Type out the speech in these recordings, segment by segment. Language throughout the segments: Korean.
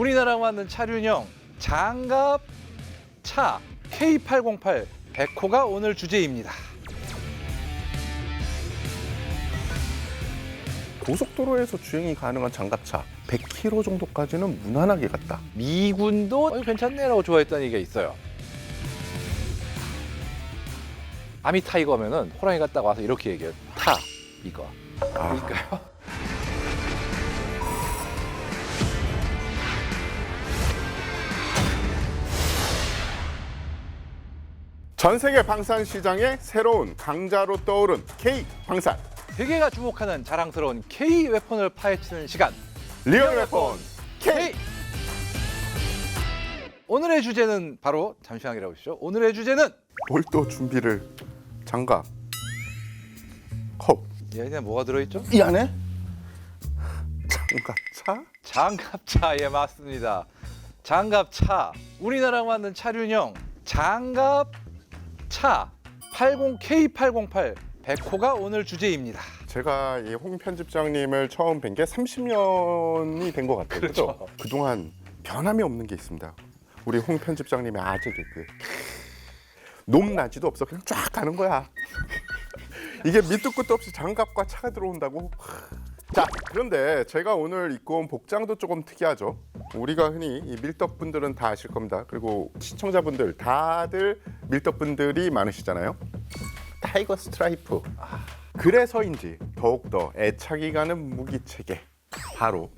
우리나라에 맞는 차륜형 장갑 차 K808 백호가 오늘 주제입니다. 고속도로에서 주행이 가능한 장갑차 100km 정도까지는 무난하게 갔다. 미군도 괜찮네라고 좋아했다는 얘기가 있어요. 아미 타이거면은 호랑이가 딱 와서 이렇게 얘기해요. 타 이거. 그러니까요. 전 세계 방산 시장의 새로운 강자로 떠오른 K 방산. 세계가 주목하는 자랑스러운 K 웨폰을 파헤치는 시간. 리얼 웨폰 K. 오늘의 주제는 바로 잠시만 기다려 보시죠. 오늘의 주제는 뭘 또 준비를 장갑 컵. 이 안에 뭐가 들어있죠? 이 안에 장갑차? 장갑차에 맞습니다. 장갑차. 우리나라에 맞는 차륜형 장갑차 80K808 백호가 오늘 주제입니다. 제가 이 홍 편집장님을 처음 뵌 게 30년이 된 것 같아요. 그렇죠. 그동안 변함이 없는 게 있습니다. 우리 홍 편집장님의 아재 개그. 높낮이도 없어. 그냥 쫙 가는 거야. 이게 밑도 끝도 없이 장갑과 차가 들어온다고. 자, 그런데 제가 오늘 입고 온 복장도 조금 특이하죠. 우리가 흔히 이 밀떡분들은 다 아실 겁니다. 그리고 시청자분들 다들 밀떡분들이 많으시잖아요. 타이거 스트라이프. 그래서인지 더욱더 애착이 가는 무기체계, 바로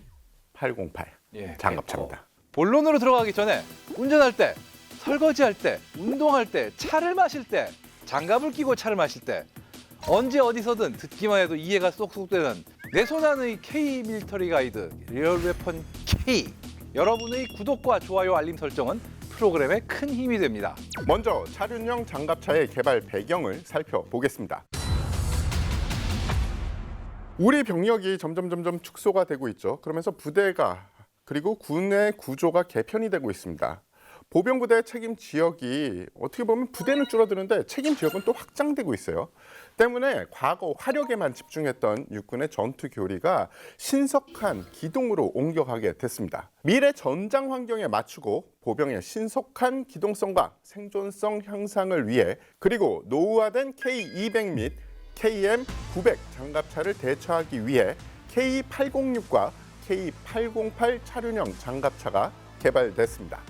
808 예, 장갑차입니다. 본론으로 들어가기 전에 운전할 때, 설거지할 때, 운동할 때, 차를 마실 때, 장갑을 끼고 차를 마실 때 언제 어디서든 듣기만 해도 이해가 쏙쏙 되는 내 손 안의 K 밀터리 가이드 리얼 웨폰 K. 여러분의 구독과 좋아요 알림 설정은 프로그램에 큰 힘이 됩니다. 먼저 차륜형 장갑차의 개발 배경을 살펴보겠습니다. 우리 병력이 점점 축소가 되고 있죠. 그러면서 부대가 그리고 군의 구조가 개편이 되고 있습니다. 보병부대의 책임 지역이 어떻게 보면 부대는 줄어드는데 책임 지역은 또 확장되고 있어요. 때문에 과거 화력에만 집중했던 육군의 전투 교리가 신속한 기동으로 옮겨가게 됐습니다. 미래 전장 환경에 맞추고 보병의 신속한 기동성과 생존성 향상을 위해 그리고 노후화된 K200 및 KM900 장갑차를 대처하기 위해 K806과 K808 차륜형 장갑차가 개발됐습니다.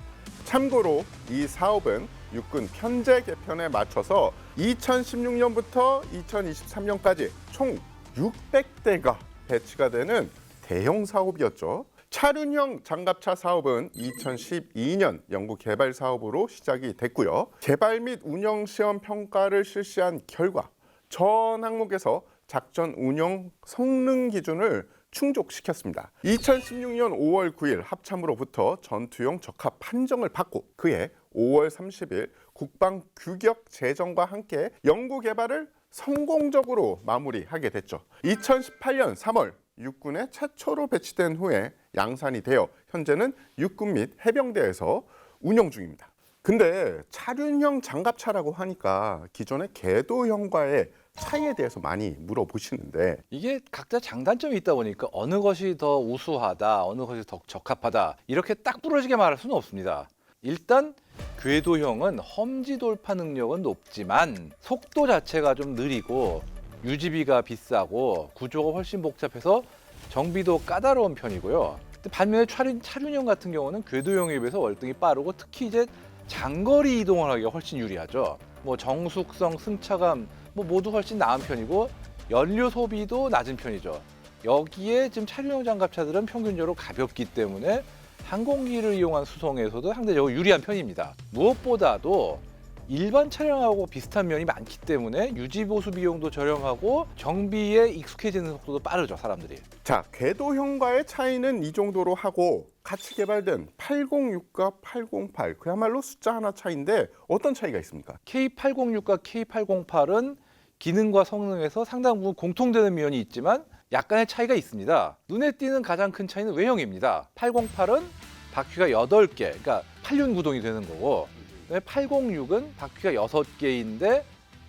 참고로 이 사업은 육군 편제 개편에 맞춰서 2016년부터 2023년까지 총 600대가 배치가 되는 대형 사업이었죠. 차륜형 장갑차 사업은 2012년 연구 개발 사업으로 시작이 됐고요. 개발 및 운영 시험 평가를 실시한 결과 전 항목에서 작전 운영 성능 기준을 충족시켰습니다. 2016년 5월 9일 합참으로부터 전투용 적합 판정을 받고 그해 5월 30일 국방 규격 제정과 함께 연구 개발을 성공적으로 마무리하게 됐죠. 2018년 3월 육군에 최초로 배치된 후에 양산이 되어 현재는 육군 및 해병대에서 운영 중입니다. 근데 차륜형 장갑차라고 하니까 기존의 궤도형과의 차이에 대해서 많이 물어보시는데 이게 각자 장단점이 있다 보니까 어느 것이 더 우수하다, 어느 것이 더 적합하다 이렇게 딱 부러지게 말할 수는 없습니다. 일단 궤도형은 험지 돌파 능력은 높지만 속도 자체가 좀 느리고 유지비가 비싸고 구조가 훨씬 복잡해서 정비도 까다로운 편이고요. 반면에 차륜형 같은 경우는 궤도형에 비해서 월등히 빠르고 특히 이제 장거리 이동을 하기가 훨씬 유리하죠. 뭐 정숙성, 승차감 모두 훨씬 나은 편이고 연료 소비도 낮은 편이죠. 여기에 지금 차륜형 장갑차들은 평균적으로 가볍기 때문에 항공기를 이용한 수송에서도 상대적으로 유리한 편입니다. 무엇보다도 일반 차량하고 비슷한 면이 많기 때문에 유지 보수 비용도 저렴하고 정비에 익숙해지는 속도도 빠르죠, 사람들이. 자, 궤도형과의 차이는 이 정도로 하고 같이 개발된 806과 808 그야말로 숫자 하나 차이인데 어떤 차이가 있습니까? K806과 K808은 기능과 성능에서 상당 부분 공통되는 면이 있지만 약간의 차이가 있습니다. 눈에 띄는 가장 큰 차이는 외형입니다. 808은 바퀴가 8개, 그러니까 8륜 구동이 되는 거고 806은 바퀴가 6개인데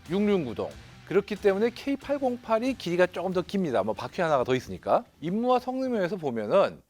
6륜 구동. 그렇기 때문에 K808이 길이가 조금 더 깁니다. 뭐 바퀴 하나가 더 있으니까. 임무와 성능 면에서 보면은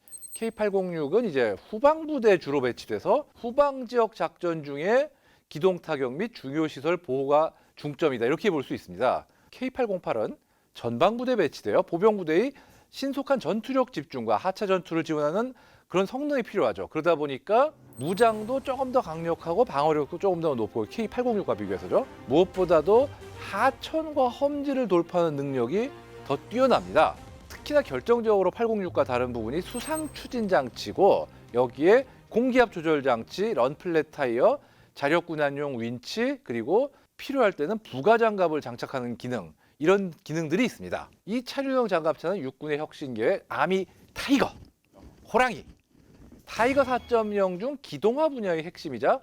K806은 이제 후방부대에 주로 배치돼서 후방 지역 작전 중에 기동 타격 및 중요 시설 보호가 중점이다. 이렇게 볼 수 있습니다. K808은 전방부대에 배치되어 보병부대의 신속한 전투력 집중과 하차 전투를 지원하는 그런 성능이 필요하죠. 그러다 보니까 무장도 조금 더 강력하고 방어력도 조금 더 높고 K806과 비교해서죠. 무엇보다도 하천과 험지를 돌파하는 능력이 더 뛰어납니다. 특히나 결정적으로 806과 다른 부분이 수상 추진 장치고 여기에 공기압 조절 장치, 런플랫 타이어, 자력 군안용 윈치 그리고 필요할 때는 부가 장갑을 장착하는 기능 이런 기능들이 있습니다. 이 차류형 장갑차는 육군의 혁신계획 아미 타이거, 호랑이, 타이거 4.0 중 기동화 분야의 핵심이자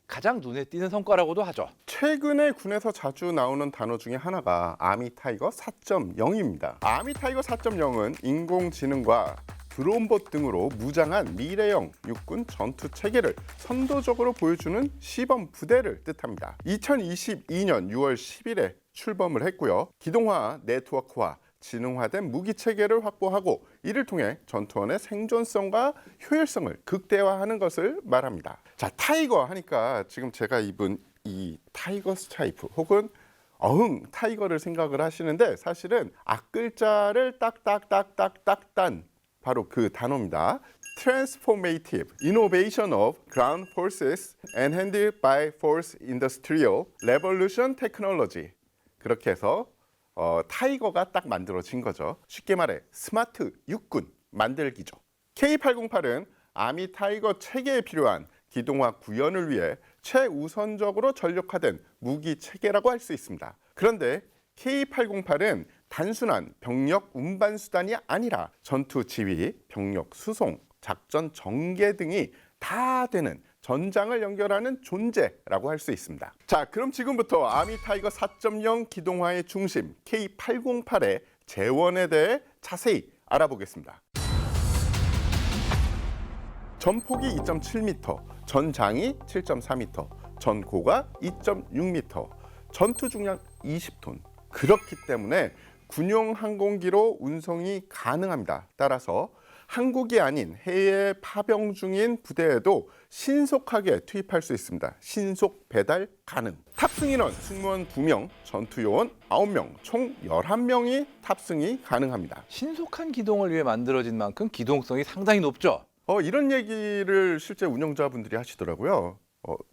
가장 눈에 띄는 성과라고도 하죠. 최근에 군에서 자주 나오는 단어 중에 하나가 아미 타이거 4.0입니다. 아미 타이거 4.0은 인공지능과 드론봇 등으로 무장한 미래형 육군 전투 체계를 선도적으로 보여주는 시범 부대를 뜻합니다. 2022년 6월 10일에 출범을 했고요. 기동화, 네트워크화, 지능화된 무기 체계를 확보하고 이를 통해 전투원의 생존성과 효율성을 극대화하는 것을 말합니다. 자, 타이거 하니까 지금 제가 입은 이 타이거 스트라이프 혹은 어흥 타이거를 생각을 하시는데 사실은 앞글자를 딱딱딱딱딱 딴 바로 그 단어입니다. Transformative Innovation of Ground Forces Enhanced by Force Industrial Revolution Technology. 그렇게 해서 타이거가 딱 만들어진 거죠. 쉽게 말해 스마트 육군 만들기죠. K808은 아미 타이거 체계에 필요한 기동화 구현을 위해 최우선적으로 전력화된 무기 체계라고 할 수 있습니다. 그런데 K808은 단순한 병력 운반 수단이 아니라 전투 지휘, 병력 수송, 작전 전개 등이 다 되는 전장을 연결하는 존재라고 할 수 있습니다. 자, 그럼 지금부터 아미 타이거 4.0 기동화의 중심 K808의 재원에 대해 자세히 알아보겠습니다. 전폭이 2.7m, 전장이 7.4m, 전고가 2.6m, 전투 중량 20톤. 그렇기 때문에 군용 항공기로 운송이 가능합니다. 따라서 한국이 아닌 해외에 파병 중인 부대에도 신속하게 투입할 수 있습니다. 신속 배달 가능. 탑승 인원 승무원 2명, 전투 요원 9명, 총 11명이 탑승이 가능합니다. 신속한 기동을 위해 만들어진 만큼 기동성이 상당히 높죠. 이런 얘기를 실제 운영자분들이 하시더라고요.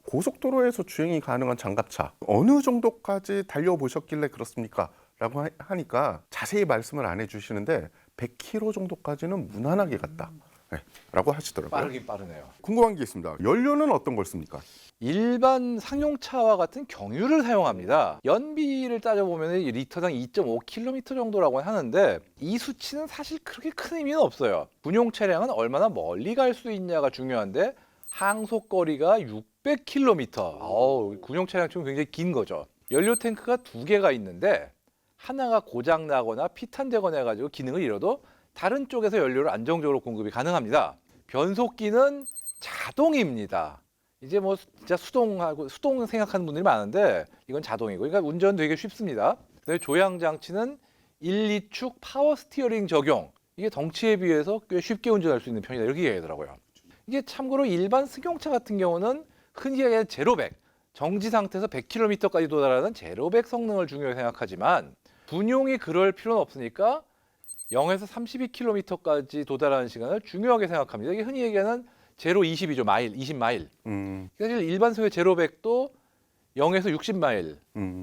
고속도로에서 주행이 가능한 장갑차 어느 정도까지 달려보셨길래 그렇습니까? 라고 하니까 자세히 말씀을 안 해주시는데 100km 정도까지는 무난하게 갔다. 네, 라고 하시더라고요. 빠르긴 빠르네요. 궁금한 게 있습니다. 연료는 어떤 걸 씁니까? 일반 상용차와 같은 경유를 사용합니다. 연비를 따져보면 리터당 2.5km 정도라고 하는데 이 수치는 사실 그렇게 큰 의미는 없어요. 군용 차량은 얼마나 멀리 갈 수 있냐가 중요한데 항속거리가 600km. 군용 차량처럼 굉장히 긴 거죠. 연료 탱크가 2개가 있는데 하나가 고장 나거나 피탄되거나 해가지고 기능을 잃어도 다른 쪽에서 연료를 안정적으로 공급이 가능합니다. 변속기는 자동입니다. 이제 뭐 진짜 수동 생각하는 분들이 많은데 이건 자동이고, 그러니까 운전 되게 쉽습니다. 그다음에 조향 장치는 1, 2축 파워 스티어링 적용. 이게 덩치에 비해서 꽤 쉽게 운전할 수 있는 편이다 이렇게 얘기하더라고요. 이게 참고로 일반 승용차 같은 경우는 흔히 얘기하는 제로백, 정지 상태에서 100km까지 도달하는 제로백 성능을 중요하게 생각하지만 군용이 그럴 필요는 없으니까 0에서 32km까지 도달하는 시간을 중요하게 생각합니다. 이게 흔히 얘기하는 제로 20이죠. 마일, 20마일. 사실 일반 소의 제로백도 0에서 60마일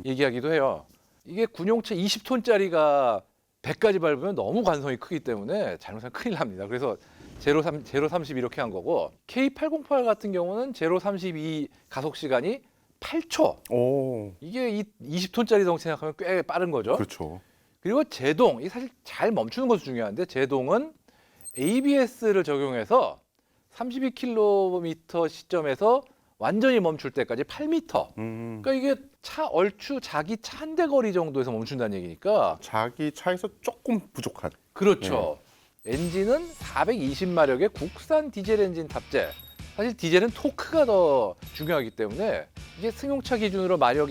얘기하기도 해요. 이게 군용차 20톤짜리가 100까지 밟으면 너무 관성이 크기 때문에 잘못하면 큰일 납니다. 그래서 제로 30 이렇게 한 거고, K808 같은 경우는 제로 32 가속 시간이 8초. 오, 이게 이 20톤짜리 덩치 생각하면 꽤 빠른 거죠. 그렇죠. 그리고 제동, 이 사실 잘 멈추는 것도 중요한데 제동은 ABS를 적용해서 32km 시점에서 완전히 멈출 때까지 8m. 그러니까 이게 얼추 자기 차 한 대 거리 정도에서 멈춘다는 얘기니까. 자기 차에서 조금 부족한. 그렇죠. 엔진은 420마력의 국산 디젤 엔진 탑재. 사실 디젤은 토크가 더 중요하기 때문에 이게 승용차 기준으로 마력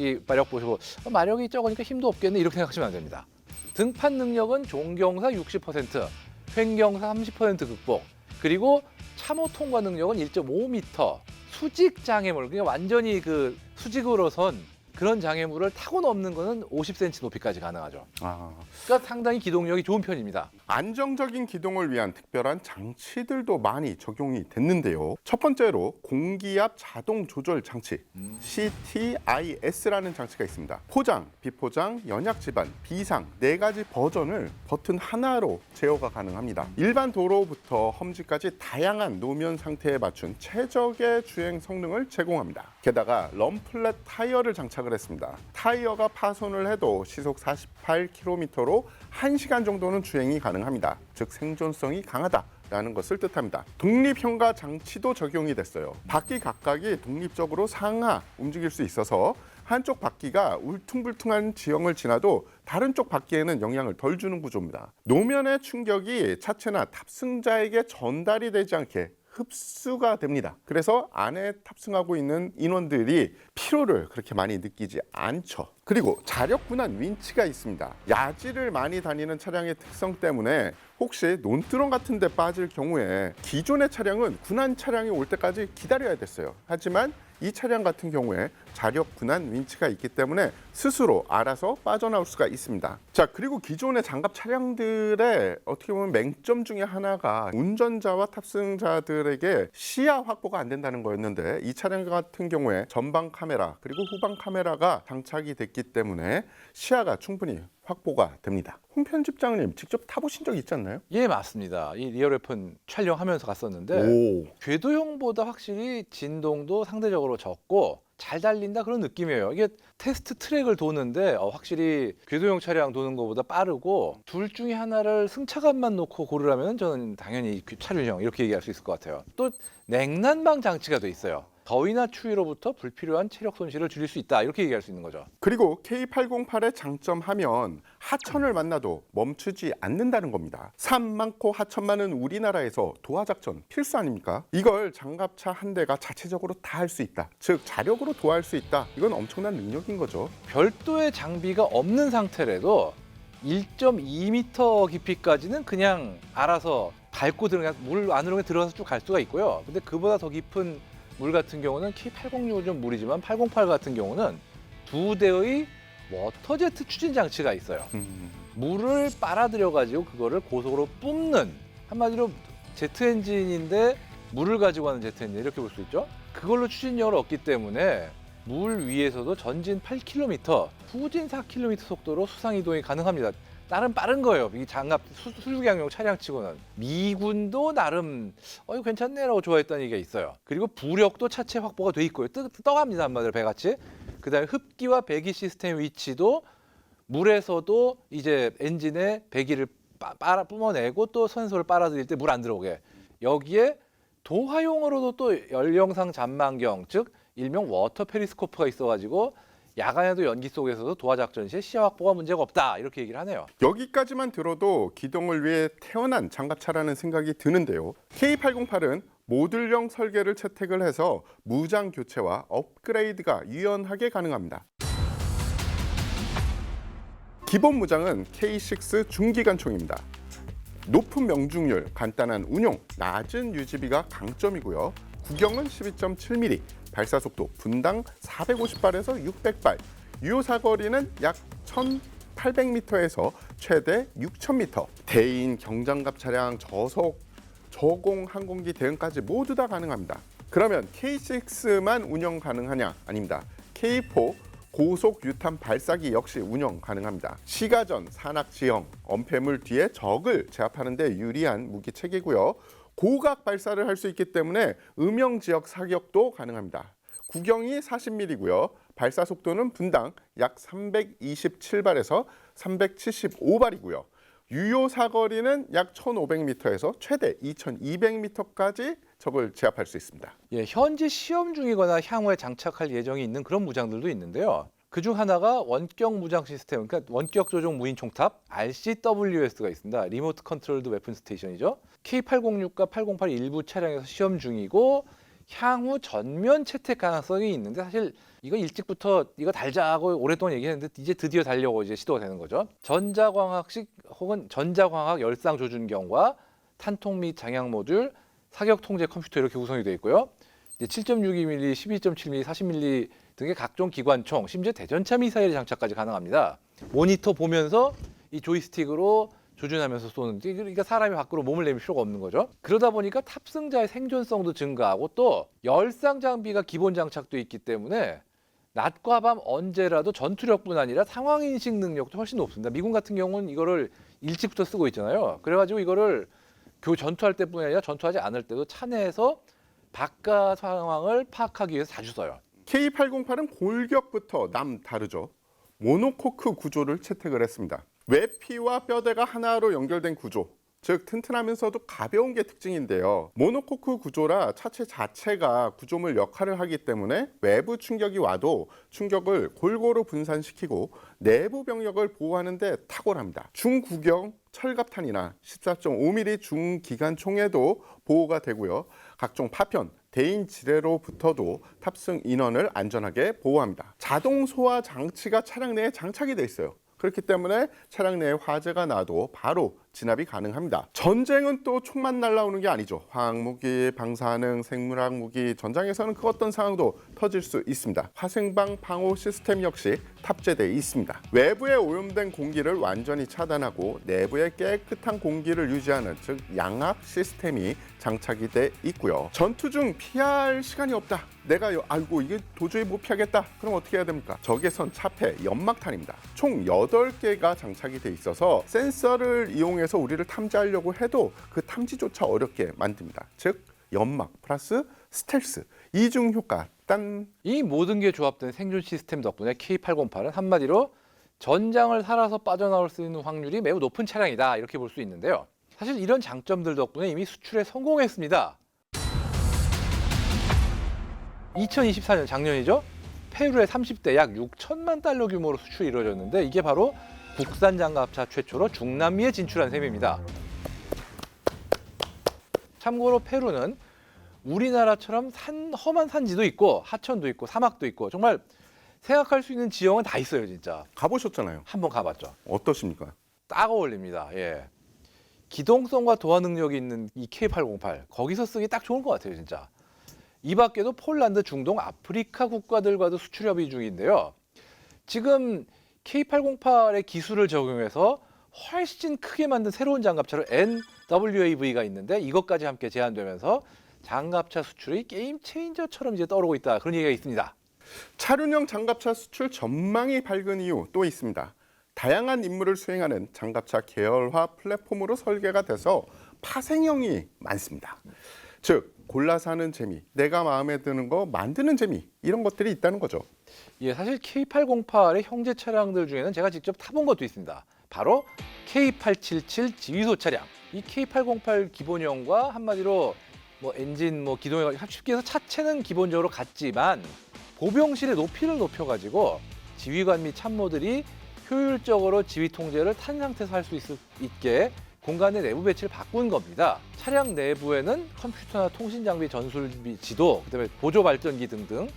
보시고 마력이 적으니까 힘도 없겠네 이렇게 생각하시면 안 됩니다. 등판 능력은 종경사 60%, 횡경사 30% 극복, 그리고 참호 통과 능력은 1.5m. 수직 장애물, 그러니까 완전히 그 수직으로선 그런 장애물을 타고 넘는 거는 50cm 높이까지 가능하죠. 그러니까 상당히 기동력이 좋은 편입니다. 안정적인 기동을 위한 특별한 장치들도 많이 적용이 됐는데요. 첫 번째로 공기압 자동 조절 장치 CTIS라는 장치가 있습니다. 포장, 비포장, 연약 지반, 비상 4가지 버전을 버튼 하나로 제어가 가능합니다. 일반 도로부터 험지까지 다양한 노면 상태에 맞춘 최적의 주행 성능을 제공합니다. 게다가 럼플렛 타이어를 장착을 했습니다. 타이어가 파손을 해도 시속 48km로 1시간 정도는 주행이 가능합니다. 즉 생존성이 강하다라는 것을 뜻합니다. 독립현가 장치도 적용이 됐어요. 바퀴 각각이 독립적으로 상하 움직일 수 있어서 한쪽 바퀴가 울퉁불퉁한 지형을 지나도 다른 쪽 바퀴에는 영향을 덜 주는 구조입니다. 노면의 충격이 차체나 탑승자에게 전달이 되지 않게 흡수가 됩니다. 그래서 안에 탑승하고 있는 인원들이 피로를 그렇게 많이 느끼지 않죠. 그리고 자력분한 윈치가 있습니다. 야지를 많이 다니는 차량의 특성 때문에 혹시 논두렁 같은 데 빠질 경우에 기존의 차량은 군한 차량이 올 때까지 기다려야 됐어요. 하지만 이 차량 같은 경우에 자력 분한 윈치가 있기 때문에 스스로 알아서 빠져나올 수가 있습니다. 자, 그리고 기존의 장갑 차량들의 어떻게 보면 맹점 중에 하나가 운전자와 탑승자들에게 시야 확보가 안 된다는 거였는데 이 차량 같은 경우에 전방 카메라 그리고 후방 카메라가 장착이 됐기 때문에 시야가 충분히 확보가 됩니다. 홍 편집장님 직접 타보신 적 있지 않나요? 예, 맞습니다. 이 리얼웨폰 촬영하면서 갔었는데 궤도형보다 확실히 진동도 상대적으로 적고 잘 달린다 그런 느낌이에요. 이게 테스트 트랙을 도는데 확실히 궤도형 차량 도는 것보다 빠르고 둘 중에 하나를 승차감만 놓고 고르라면 저는 당연히 차륜형 이렇게 얘기할 수 있을 것 같아요. 또 냉난방 장치가 돼 있어요. 더위나 추위로부터 불필요한 체력 손실을 줄일 수 있다 이렇게 얘기할 수 있는 거죠. 그리고 K808의 장점하면 하천을 만나도 멈추지 않는다는 겁니다. 산 많고 하천 많은 우리나라에서 도하작전 필수 아닙니까? 이걸 장갑차 한 대가 자체적으로 다 할 수 있다. 즉 자력으로 도하할 수 있다. 이건 엄청난 능력인 거죠. 별도의 장비가 없는 상태라도 1.2m 깊이까지는 그냥 알아서 밟고 들어가 물 안으로 들어가서 쭉 갈 수가 있고요. 근데 그보다 더 깊은 물 같은 경우는 K806은 좀 무리지만 808 같은 경우는 2대의 워터제트 추진 장치가 있어요. 물을 빨아들여 가지고 그거를 고속으로 뿜는, 한마디로 제트 엔진인데 물을 가지고 하는 제트 엔진 이렇게 볼 수 있죠. 그걸로 추진력을 얻기 때문에 물 위에서도 전진 8km, 후진 4km 속도로 수상 이동이 가능합니다. 나름 빠른 거예요. 이 장갑 수륙양용 차량치고는. 미군도 나름 이거 괜찮네라고 좋아했다는 얘기가 있어요. 그리고 부력도 차체 확보가 돼 있고요. 떠갑니다, 한마디로 배같이. 그다음에 흡기와 배기 시스템 위치도 물에서도 이제 엔진에 배기를 뿜어내고 또 산소를 빨아들일 때 물 안 들어오게. 여기에 도하용으로도 또 열영상 잠망경, 즉 일명 워터 페리스코프가 있어가지고 야간에도 연기 속에서도 도하 작전 시에 시야 확보가 문제가 없다 이렇게 얘기를 하네요. 여기까지만 들어도 기동을 위해 태어난 장갑차라는 생각이 드는데요. K808은 모듈형 설계를 채택을 해서 무장 교체와 업그레이드가 유연하게 가능합니다. 기본 무장은 K6 중기관총입니다. 높은 명중률, 간단한 운용, 낮은 유지비가 강점이고요. 구경은 12.7mm, 발사속도 분당 450발에서 600발, 유효 사거리는 약 1800m에서 최대 6000m, 대인, 경장갑 차량, 저속, 저공 항공기 대응까지 모두 다 가능합니다. 그러면 K6만 운영 가능하냐? 아닙니다. K4 고속 유탄 발사기 역시 운영 가능합니다. 시가전, 산악 지형, 엄폐물 뒤에 적을 제압하는 데 유리한 무기 체계고요. 고각 발사를 할 수 있기 때문에 음영 지역 사격도 가능합니다. 구경이 40mm고요. 발사 속도는 분당 약 327발에서 375발이고요. 유효 사거리는 약 1500m에서 최대 2200m까지 적을 제압할 수 있습니다. 예, 현재 시험 중이거나 향후에 장착할 예정이 있는 그런 무장들도 있는데요. 그중 하나가 원격 무장 시스템, 그러니까 원격 조종 무인 총탑 RCWS가 있습니다. 리모트 컨트롤드 웨폰 스테이션이죠. K806과 808 일부 차량에서 시험 중이고 향후 전면 채택 가능성이 있는데 사실 이거 일찍부터 이거 달자고 오랫동안 얘기했는데 이제 드디어 달려고 이제 시도가 되는 거죠. 전자광학식 혹은 전자광학 열상 조준경과 탄통 및 장약 모듈, 사격 통제 컴퓨터 이렇게 구성이 되어 있고요. 이제 7.62mm, 12.7mm, 40mm 등의 각종 기관총, 심지어 대전차 미사일 장착까지 가능합니다. 모니터 보면서 이 조이스틱으로 조준하면서 쏘는, 그러니까 사람이 밖으로 몸을 내밀 필요가 없는 거죠. 그러다 보니까 탑승자의 생존성도 증가하고 또 열상 장비가 기본 장착돼 있기 때문에 낮과 밤 언제라도 전투력뿐 아니라 상황 인식 능력도 훨씬 높습니다. 미군 같은 경우는 이거를 일찍부터 쓰고 있잖아요. 그래가지고 이거를 전투할 때뿐 아니라 전투하지 않을 때도 차 내에서 바깥 상황을 파악하기 위해서 자주 써요. K808은 골격부터 남다르죠. 모노코크 구조를 채택을 했습니다. 외피와 뼈대가 하나로 연결된 구조, 즉 튼튼하면서도 가벼운 게 특징인데요. 모노코크 구조라 차체 자체가 구조물 역할을 하기 때문에 외부 충격이 와도 충격을 골고루 분산시키고 내부 병력을 보호하는 데 탁월합니다. 중구경 철갑탄이나 14.5mm 중기관총에도 보호가 되고요. 각종 파편, 대인 지뢰로부터도 탑승 인원을 안전하게 보호합니다. 자동 소화 장치가 차량 내에 장착이 돼 있어요. 그렇기 때문에 차량 내에 화재가 나도 바로 진압이 가능합니다. 전쟁은 또 총만 날라오는 게 아니죠. 화학무기, 방사능, 생물학 무기, 전장에서는 그 어떤 상황도 터질 수 있습니다. 화생방 방호 시스템 역시 탑재되어 있습니다. 외부에 오염된 공기를 완전히 차단하고 내부에 깨끗한 공기를 유지하는 즉 양압 시스템이 장착이 돼 있고요. 전투 중 피할 시간이 없다. 내가 아이고 이게 도저히 못 피하겠다. 그럼 어떻게 해야 됩니까? 적외선 차폐 연막탄입니다. 총 8개가 장착이 돼 있어서 센서를 이용해서 우리를 탐지하려고 해도 그 탐지조차 어렵게 만듭니다. 즉 연막 플러스 스텔스 이중 효과 딴. 이 모든 게 조합된 생존 시스템 덕분에 K808은 한마디로 전장을 살아서 빠져나올 수 있는 확률이 매우 높은 차량이다 이렇게 볼 수 있는데요. 사실 이런 장점들 덕분에 이미 수출에 성공했습니다. 2024년 작년이죠. 페루에 30대 약 6천만 달러 규모로 수출이 이루어졌는데 이게 바로 국산 장갑차 최초로 중남미에 진출한 셈입니다. 참고로 페루는 우리나라처럼 험한 산지도 있고 하천도 있고 사막도 있고 정말 생각할 수 있는 지형은 다 있어요, 진짜. 가보셨잖아요. 한번 가봤죠. 어떠십니까? 딱 어울립니다. 예. 기동성과 도하 능력이 있는 이 K808 거기서 쓰기 딱 좋은 것 같아요, 진짜. 이 밖에도 폴란드, 중동, 아프리카 국가들과도 수출 협의 중인데요. 지금 K808의 기술을 적용해서 훨씬 크게 만든 새로운 장갑차로 NWAV가 있는데 이것까지 함께 제안되면서 장갑차 수출이 게임 체인저처럼 이제 떠오르고 있다. 그런 얘기가 있습니다. 차륜형 장갑차 수출 전망이 밝은 이유 또 있습니다. 다양한 임무를 수행하는 장갑차 계열화 플랫폼으로 설계가 돼서 파생형이 많습니다. 즉 골라서 하는 재미, 내가 마음에 드는 거 만드는 재미 이런 것들이 있다는 거죠. 예, 사실 K808의 형제 차량들 중에는 제가 직접 타본 것도 있습니다. 바로 K877 지휘소 차량. 이 K808 기본형과 한마디로 뭐 엔진, 기동형 쉽게 해서 차체는 기본적으로 같지만 보병실의 높이를 높여가지고 지휘관 및 참모들이 효율적으로 지휘 통제를 탄 상태에서 할 수 있게 공간의 내부 배치를 바꾼 겁니다. 차량 내부에는 컴퓨터나 통신 장비, 전술비, 지도, 그다음에 보조 발전기 등등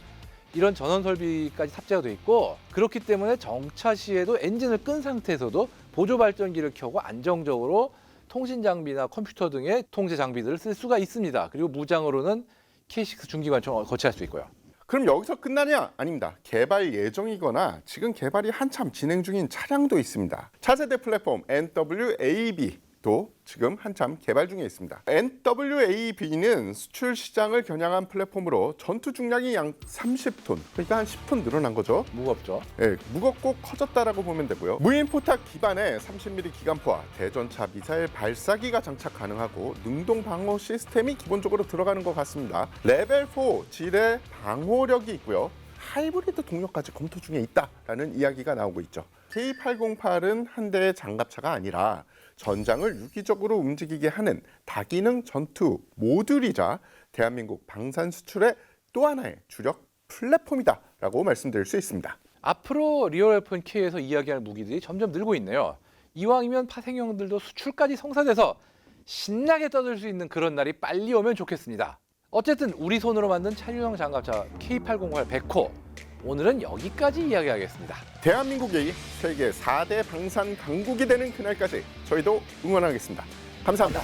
이런 전원 설비까지 탑재가 돼 있고 그렇기 때문에 정차 시에도 엔진을 끈 상태에서도 보조 발전기를 켜고 안정적으로 통신 장비나 컴퓨터 등의 통제 장비들을 쓸 수가 있습니다. 그리고 무장으로는 K6 중기관총을 거치할 수 있고요. 그럼 여기서 끝나냐? 아닙니다. 개발 예정이거나 지금 개발이 한참 진행 중인 차량도 있습니다. 차세대 플랫폼 NWAB도 지금 한참 개발 중에 있습니다. NWAB는 수출 시장을 겨냥한 플랫폼으로 전투 중량이 약 30톤, 그러니까 한 10톤 늘어난 거죠. 무겁죠. 네, 무겁고 커졌다라고 보면 되고요. 무인 포탑 기반에 30mm 기관포와 대전차 미사일 발사기가 장착 가능하고 능동 방어 시스템이 기본적으로 들어가는 것 같습니다. 레벨 4 지뢰 방호력이 있고요. 하이브리드 동력까지 검토 중에 있다라는 이야기가 나오고 있죠. K808은 한 대의 장갑차가 아니라 전장을 유기적으로 움직이게 하는 다기능 전투 모듈이자 대한민국 방산 수출의 또 하나의 주력 플랫폼이다라고 말씀드릴 수 있습니다. 앞으로 리얼 웨폰 K에서 이야기할 무기들이 점점 늘고 있네요. 이왕이면 파생형들도 수출까지 성사돼서 신나게 떠들 수 있는 그런 날이 빨리 오면 좋겠습니다. 어쨌든 우리 손으로 만든 차륜형 장갑차 K808 100호 오늘은 여기까지 이야기하겠습니다. 대한민국이 세계 4대 방산 강국이 되는 그날까지 저희도 응원하겠습니다. 감사합니다.